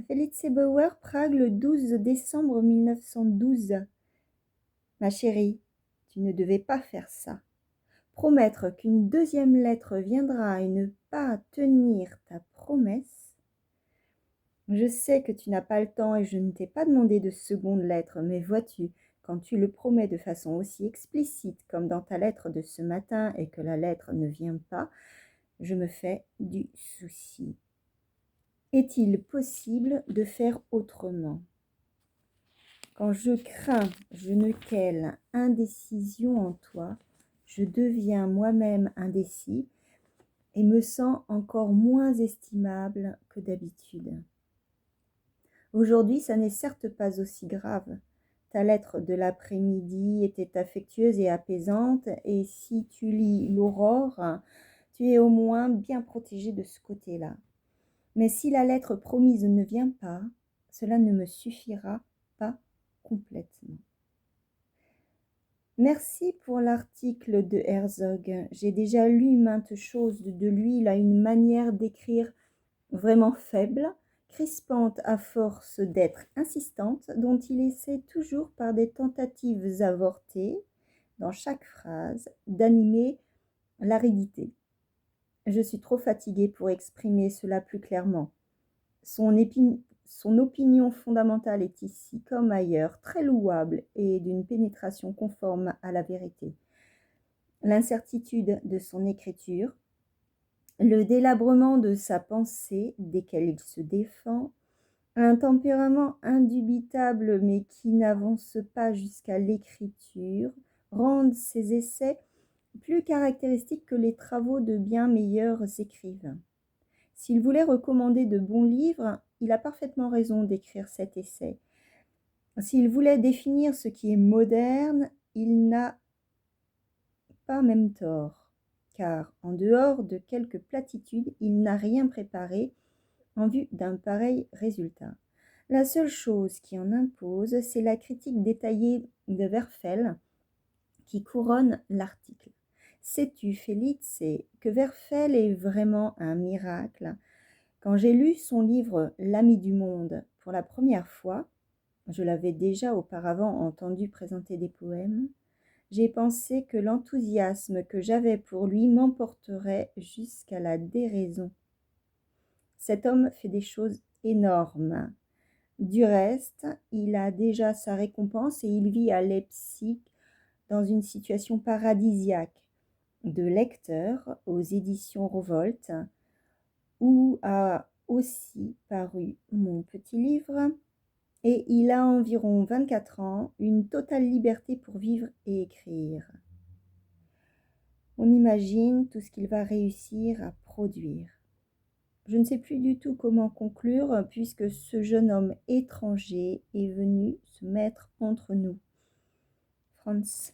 Felice Bauer, Prague, le 12 décembre 1912. Ma chérie, tu ne devais pas faire ça. Promettre qu'une deuxième lettre viendra et ne pas tenir ta promesse. Je sais que tu n'as pas le temps et je ne t'ai pas demandé de seconde lettre, mais vois-tu, quand tu le promets de façon aussi explicite comme dans ta lettre de ce matin et que la lettre ne vient pas, je me fais du souci. Est-il possible de faire autrement ? Quand je crains je ne quelle indécision en toi, je deviens moi-même indécis et me sens encore moins estimable que d'habitude. Aujourd'hui, ça n'est certes pas aussi grave. Ta lettre de l'après-midi était affectueuse et apaisante, et si tu lis l'Aurore, tu es au moins bien protégé de ce côté-là. Mais si la lettre promise ne vient pas, cela ne me suffira pas complètement. Merci pour l'article de Herzog. J'ai déjà lu maintes choses de lui. Il a une manière d'écrire vraiment faible, crispante à force d'être insistante, dont il essaie toujours par des tentatives avortées, dans chaque phrase, d'animer l'aridité. Je suis trop fatiguée pour exprimer cela plus clairement. Son opinion fondamentale est ici, comme ailleurs, très louable et d'une pénétration conforme à la vérité. L'incertitude de son écriture, le délabrement de sa pensée desquels il se défend, un tempérament indubitable mais qui n'avance pas jusqu'à l'écriture, rendent ses essais plus caractéristiques que les travaux de bien meilleurs écrivains. S'il voulait recommander de bons livres, il a parfaitement raison d'écrire cet essai. S'il voulait définir ce qui est moderne, il n'a pas même tort, car en dehors de quelques platitudes, il n'a rien préparé en vue d'un pareil résultat. La seule chose qui en impose, c'est la critique détaillée de Werfel qui couronne l'article. Sais-tu, Félix, que Werfel est vraiment un miracle ? Quand j'ai lu son livre « L'ami du monde » pour la première fois, je l'avais déjà auparavant entendu présenter des poèmes, j'ai pensé que l'enthousiasme que j'avais pour lui m'emporterait jusqu'à la déraison. Cet homme fait des choses énormes. Du reste, il a déjà sa récompense et il vit à Leipzig dans une situation paradisiaque de lecteur aux éditions Revolte, où a aussi paru mon petit livre, et il a environ 24 ans, une totale liberté pour vivre et écrire. On imagine tout ce qu'il va réussir à produire. Je ne sais plus du tout comment conclure, puisque ce jeune homme étranger est venu se mettre entre nous. Franz.